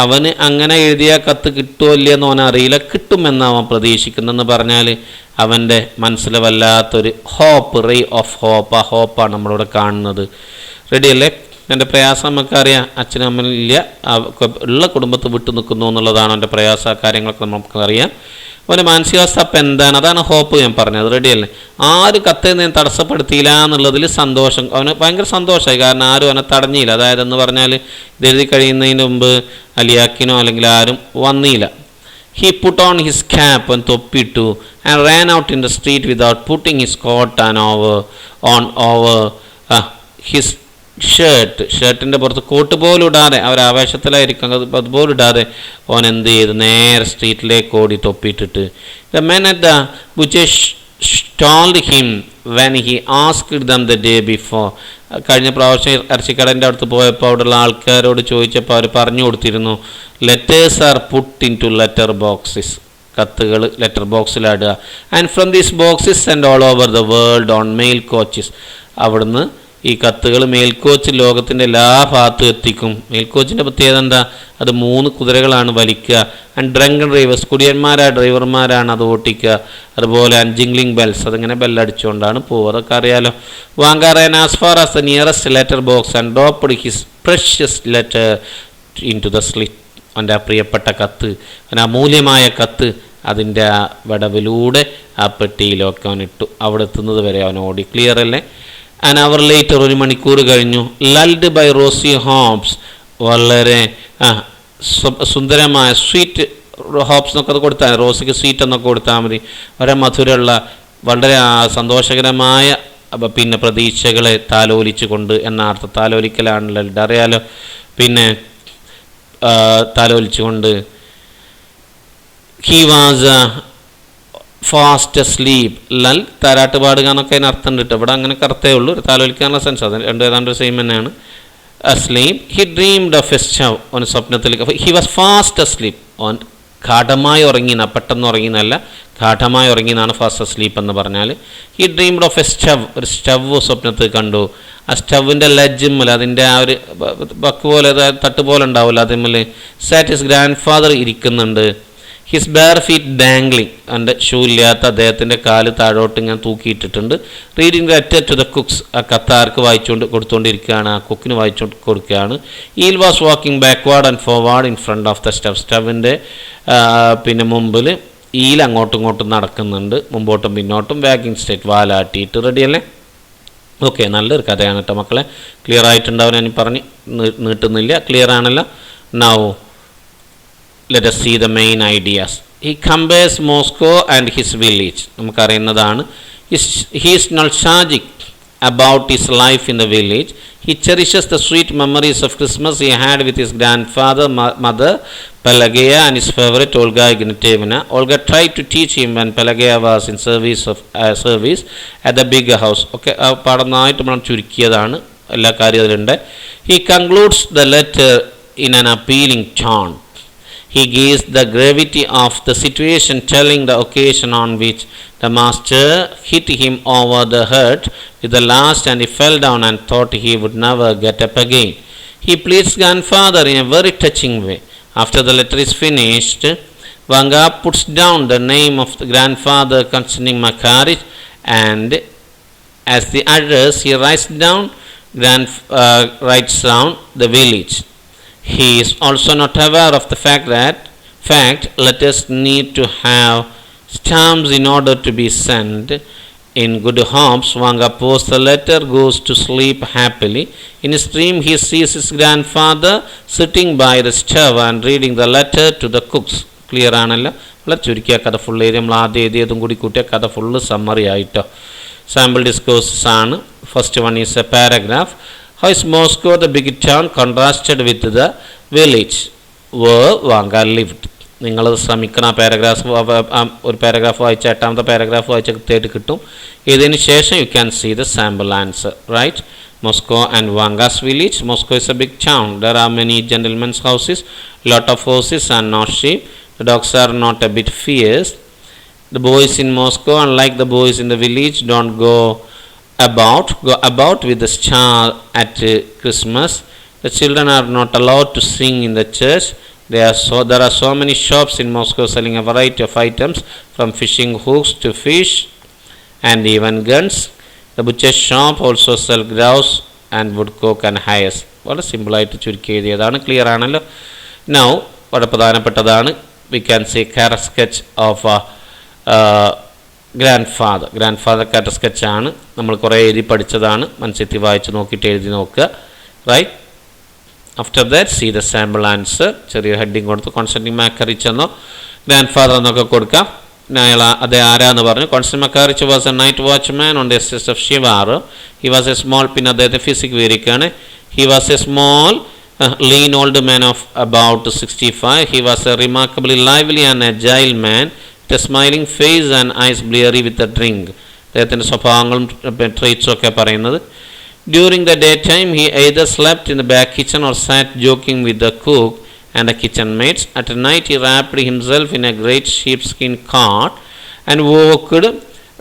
അവന് അങ്ങനെ എഴുതിയ കത്ത് കിട്ടുമോ ഇല്ലയെന്ന് അവൻ അറിയില്ല, കിട്ടുമെന്നാണ് അവൻ പ്രതീക്ഷിക്കുന്നതെന്ന് പറഞ്ഞാൽ അവൻ്റെ മനസ്സിൽ വല്ലാത്തൊരു ഹോപ്പ്, റേ ഓഫ് ഹോപ്പ്. ആ ഹോപ്പാണ് നമ്മളിവിടെ കാണുന്നത്. റെഡിയല്ലേ? എൻ്റെ പ്രയാസം നമുക്കറിയാം, അച്ഛനും അമ്മയില്ല, ഉള്ള കുടുംബത്തെ വിട്ടു നിൽക്കുന്നു എന്നുള്ളതാണ് എൻ്റെ പ്രയാസ കാര്യങ്ങളൊക്കെ നമുക്കറിയാം. അവൻ്റെ മാനസികാവസ്ഥ അപ്പം എന്താണ്, അതാണ് ഹോപ്പ് ഞാൻ പറഞ്ഞത്. റെഡിയല്ലേ? ആര് കത്ത് ഞാൻ തടസ്സപ്പെടുത്തിയില്ല എന്നുള്ളതിൽ സന്തോഷം, അവന് ഭയങ്കര സന്തോഷമായി. കാരണം ആരും അവനെ തടഞ്ഞില്ല. അതായത് എന്ന് പറഞ്ഞാൽ ഇതെഴുതി കഴിയുന്നതിന് മുമ്പ് അലിയാക്കിനോ അല്ലെങ്കിൽ ആരും വന്നില്ല. He put on his cap, അവൻ തൊപ്പിട്ടു. And ran out in the street without putting his coat and over his ഷർട്ടിൻ്റെ പുറത്ത് കോട്ട് പോലും ഇടാതെ, അവരാവേശത്തിലായിരിക്കും, അതുപോലും ഇടാതെ ഓൻ എന്ത് ചെയ്തു, നേരെ സ്ട്രീറ്റിലേക്ക് ഓടി തൊപ്പിയിട്ടിട്ട്. The men at the butcher's told him when he asked them the day before. കഴിഞ്ഞ പ്രാവശ്യം ഇറച്ചിക്കടൻ്റെ അടുത്ത് പോയപ്പോൾ അവിടെയുള്ള ആൾക്കാരോട് ചോദിച്ചപ്പോൾ അവർ പറഞ്ഞു കൊടുത്തിരുന്നു, letters are put into letter boxes, കത്തുകൾ ലെറ്റർ ബോക്സിലിടുക. And from these boxes and all over the world on mail coaches. അവിടുന്ന് ഈ കത്തുകൾ മേൽക്കോച്ച് ലോകത്തിൻ്റെ എല്ലാ ഭാഗത്തും എത്തിക്കും. മേൽക്കോച്ചിൻ്റെ പ്രത്യേകത എന്താ? അത് 3 കുതിരകളാണ് വലിക്കുക. ആൻഡ് ഡ്രങ്കൺ ഡ്രൈവേഴ്സ്, കുടിയന്മാരായ ഡ്രൈവർമാരാണ് അത് ഓട്ടിക്കുക. അതുപോലെ ജിംഗ്ലിംഗ് ബെൽസ്, അതിങ്ങനെ ബെല്ലടിച്ചുകൊണ്ടാണ് പോകുക. അതൊക്കെ അറിയാലോ. Vanka ran as far as the nearest letter box and dropped his precious letter into the slit. അവൻ്റെ ആ പ്രിയപ്പെട്ട കത്ത്, അവൻ്റെ അമൂല്യമായ കത്ത് അതിൻ്റെ ആ വിടവിലൂടെ ആ പെട്ടിയിലൊക്കെ അവൻ ഇട്ടു. അവിടെ എത്തുന്നത് വരെ അവൻ ഓടി. ക്ലിയർ അല്ലേ? ആൻ അവർ ലേറ്റർ, 1 മണിക്കൂർ കഴിഞ്ഞു. ലൽഡ് ബൈ റോസി ഹോപ്സ്, വളരെ സുന്ദരമായ സ്വീറ്റ് ഹോപ്സ് എന്നൊക്കെ അത് കൊടുത്താൽ, റോസിക്ക് സ്വീറ്റ് എന്നൊക്കെ കൊടുത്താൽ മതി. വളരെ മധുരമുള്ള വളരെ സന്തോഷകരമായ പിന്നെ പ്രതീക്ഷകളെ താലോലിച്ചു കൊണ്ട് എന്ന അർത്ഥം. താലോലിക്കലാണ് ലൽഡ്, അറിയാലോ. പിന്നെ താലോലിച്ചു കൊണ്ട്. He was fast sleep. Lull താരാട്ട് പാടുക എന്നൊക്കെ അതിന് അർത്ഥം കിട്ടും. ഇവിടെ അങ്ങനെ കറുത്തേ ഉള്ളൂ, ഒരു താലോലിക്കാനുള്ള സെൻസ്. അത് ഏതാണ്ട് സെയിം തന്നെയാണ്. Asleep. He dreamed of A stove, ഓൻ സ്വപ്നത്തിൽ. ഹി വാസ് ഫാസ്റ്റ് അസ്ലീപ്, ഓൻ ഗാഠമായി ഉറങ്ങിന, പെട്ടെന്ന് ഉറങ്ങിനല്ല, ഗാഠമായി ഉറങ്ങിനാണ് ഫാസ്റ്റ് അസ്ലീപ്പ് എന്ന് പറഞ്ഞാൽ. He dreamed of A stove, ഒരു സ്റ്റവ് സ്വപ്നത്തിൽ കണ്ടു. ആ സ്റ്റവിൻ്റെ ലജ്ജിമ്മൽ, അതിൻ്റെ ആ ഒരു ബക്ക് പോലെ തട്ട് പോലെ ഉണ്ടാവില്ല, അതിമ്മൽ സാറ്റ് ഹിസ് ഗ്രാൻഡ് ഫാദർ ഇരിക്കുന്നുണ്ട്. ഹിസ് ബെയർ ഫീറ്റ് ഡാംഗ്ലിങ്, എൻ്റെ ഷൂ ഇല്ലാത്ത അദ്ദേഹത്തിൻ്റെ കാല് താഴോട്ട് ഇങ്ങനെ തൂക്കിയിട്ടിട്ടുണ്ട്. Reading letter to the cooks, ആ കത്താർക്ക് കൊടുത്തുകൊണ്ടിരിക്കുകയാണ്, ആ കുക്കിന് വായിച്ചു കൊടുക്കുകയാണ്. Eel was walking backward and forward in front of the stove. സ്റ്റവിൻ്റെ പിന്നെ മുമ്പിൽ ഈൽ അങ്ങോട്ടും ഇങ്ങോട്ടും നടക്കുന്നുണ്ട്, മുമ്പോട്ടും പിന്നോട്ടും, വാക്കിംഗ് സ്റ്റേറ്റ്, വാലാട്ടിയിട്ട്. റെഡിയല്ലേ? ഓക്കെ, നല്ലൊരു കഥയാണ് കേട്ടോ മക്കളെ. ക്ലിയർ ആയിട്ടുണ്ടാവും, ഞാൻ പറഞ്ഞ് നീട്ടുന്നില്ല. ക്ലിയർ ആണല്ലോ? Now let us see the main ideas. He compares Moscow and his village. നമുക്കറിയുന്നതാണ്. He is nostalgic about his life in the village. He cherishes the sweet memories of Christmas he had with his grandfather, mother Pelageya, and his favorite Olga Ignatievna. Olga tried to teach him when Pelageya was in service at the bigger house. Okay, പാഠമായിട്ട് നമ്മൾ ചുരുക്കിയതാണ്, എല്ലാ കാര്യവും അതിലുണ്ട്. He concludes the letter in an appealing tone. He gauged the gravity of the situation, telling the occasion on which the master hit him over the head with the last, and he fell down and thought he would never get up again. He pleads grandfather in a very touching way. After the letter is finished, Vanga puts down the name of the grandfather concerning Makaric, and as the address he writes down the village. He is also not aware of the fact letters need to have stamps in order to be sent. In good hopes, Vanga posts the letter, goes to sleep happily. In his dream, he sees his grandfather sitting by the stove and reading the letter to the cooks. Clear ആണല്ലോ? വളരെ ചുരുക്കിയ കഥ full area നമ്മൾ ആദ്യം എഴുതിയതും കൂടി കൂട്ടിയ കഥ full summary ആയിട്ടോ. Sample discourses ആണ്. First one is a paragraph. How is Moscow, the big town, contrasted with the village where Vanga lived? നിങ്ങളത് ശ്രമിക്കണം. ആ പാരഗ്രാഫ് ഒരു പാരഗ്രാഫ് വായിച്ച എട്ടാമത്തെ പാരഗ്രാഫ് വായിച്ച കൃത്യമായിട്ട് കിട്ടും. ഇതിന് ശേഷം you can see the sample answer. Right. Moscow and Vanga's village. Moscow is a big town. There are many gentlemen's houses, lot of horses and no sheep. The dogs are not a bit fierce. The boys in Moscow, unlike the boys in the village, don't go about with the star at Christmas. The children are not allowed to sing in the church. There are so many shops in Moscow selling a variety of items, from fishing hooks to fish and even guns. The butcher shop also sell grouse and woodcock and hares. വളരെ സിമ്പിളായിട്ട് ചുരുക്കി എഴുതിയതാണ്. Clear ആണല്ലോ. Now വളരെ പ്രധാനപ്പെട്ടതാണ്. We can see character sketch of grand father character സ്കെച്ചാണ്. നമ്മൾ കുറേ എഴുതി പഠിച്ചതാണ്. മനസ്സിൽ വായിച്ച് നോക്കിയിട്ട് എഴുതി നോക്കുക. Right. After that see the sample answer. ചെറിയ ഹെഡിങ് കൊടുത്ത് കോൺസ്റ്റന്റൈൻ മാക്കറിച്ച് എന്നോ ഗ്രാൻഡ് ഫാദർ എന്നൊക്കെ കൊടുക്കാം. അതേ ആരാന്ന് പറഞ്ഞു. Constant Makarich was a night watchman on the estate of Zhivarev. He was a small, പിന്നെ അദ്ദേഹത്തെ ഫിസിക് വിവരിക്കുകയാണ്. He was a small lean old man of about 65. He was a remarkably lively and agile man with a smiling face and eyes bleary with a drink. അദ്ദേഹത്തിൻ്റെ സ്വഭാവങ്ങളും ട്രേറ്റ്സും ഒക്കെ പറയുന്നത്. During the daytime he either slept in the back kitchen or sat joking with the cook and the kitchen maids. At night he wrapped himself in a great sheepskin cart and walked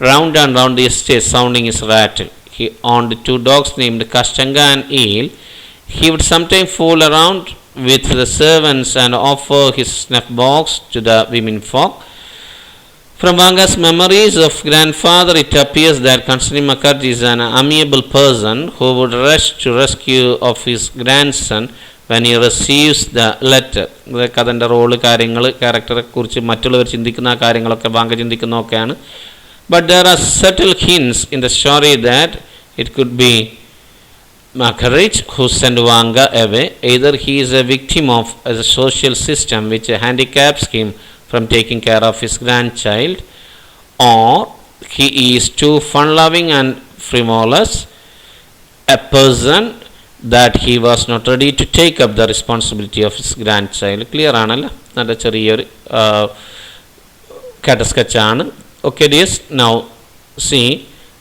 round and round the estate sounding his rattle. He owned 2 dogs named Kastanga and Eel. He would sometimes fool around with the servants and offer his snuff box to the women folk. From Vanga's memories of grandfather, it appears that Constantine Mukherjee is an amiable person who would rush to rescue of his grandson when he receives the letter. ഇതൊക്കെ അതിൻ്റെ role, കാര്യങ്ങൾ, ക്യാരക്ടറെ കുറിച്ച് മറ്റുള്ളവർ ചിന്തിക്കുന്ന കാര്യങ്ങളൊക്കെ Vanga ചിന്തിക്കുന്നതൊക്കെയാണ്. But there are subtle hints in the story that it could be Mukherjee who sent Vanga away. Either he is a victim of a social system which handicaps him from taking care of his grandchild, or he is too fun-loving and frivolous a person that he was not ready to take up the responsibility of his grandchild. Clear ആണല്ലോ. നല്ല ചെറിയൊരു character സ്കെച്ചാണ്. Okay dears, now see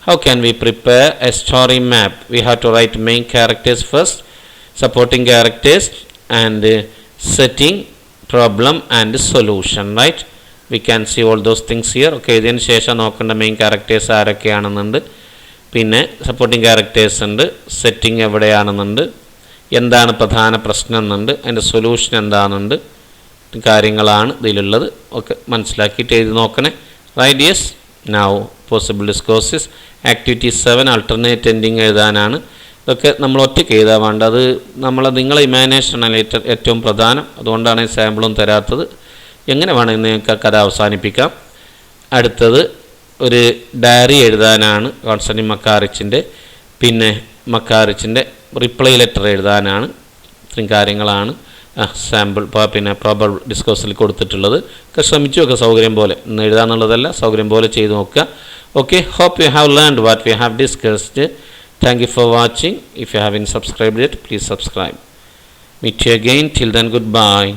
how can we prepare a story map. We have to write main characters first, supporting characters, and setting, problem and solution. Right. We can see all those things here. Okay, ഇതിന് ശേഷം നോക്കേണ്ട main characters ആരൊക്കെയാണെന്നുണ്ട്, പിന്നെ supporting characters ഉണ്ട്, setting എവിടെയാണെന്നുണ്ട്, എന്താണ് പ്രധാന പ്രശ്നം എന്നുണ്ട്, അതിൻ്റെ സൊല്യൂഷൻ എന്താണെന്നുണ്ട്, കാര്യങ്ങളാണ് ഇതിലുള്ളത്. ഒക്കെ മനസ്സിലാക്കിയിട്ട് എഴുതി നോക്കണേ. Right. Yes. Now possible discourses. Activity 7 alternate ending എഴുതാനാണ്. ഇതൊക്കെ നമ്മൾ ഒറ്റയ്ക്ക് എഴുതാൻ വേണ്ട. അത് നിങ്ങളെ ഇമാജിനേഷനാണ് ഏറ്റവും പ്രധാനം. അതുകൊണ്ടാണ് ഈ സാമ്പിളും തരാത്തത്. എങ്ങനെ വേണമെങ്കിൽ നിങ്ങൾക്ക് കഥ അവസാനിപ്പിക്കാം. അടുത്തത് ഒരു ഡയറി എഴുതാനാണ് കോൺസ്റ്റന്റൈൻ മക്കാറിച്ചിൻ്റെ. പിന്നെ മക്കാറിച്ചിൻ്റെ റിപ്ലൈ ലെറ്റർ എഴുതാനാണ്. ഇത്രയും കാര്യങ്ങളാണ് സാമ്പിൾ പിന്നെ പ്രോബബിൾ ഡിസ്കോഴ്സിൽ കൊടുത്തിട്ടുള്ളത്. ഒക്കെ ശ്രമിച്ചു നോക്കുക സൗകര്യം പോലെ. ഇന്ന് എഴുതാന്നുള്ളതല്ല, സൗകര്യം പോലെ ചെയ്ത് നോക്കുക. Okay, hope you have learned what we have discussed. Thank you for watching. If you haven't subscribed yet, please subscribe. Meet you again. Till then, goodbye.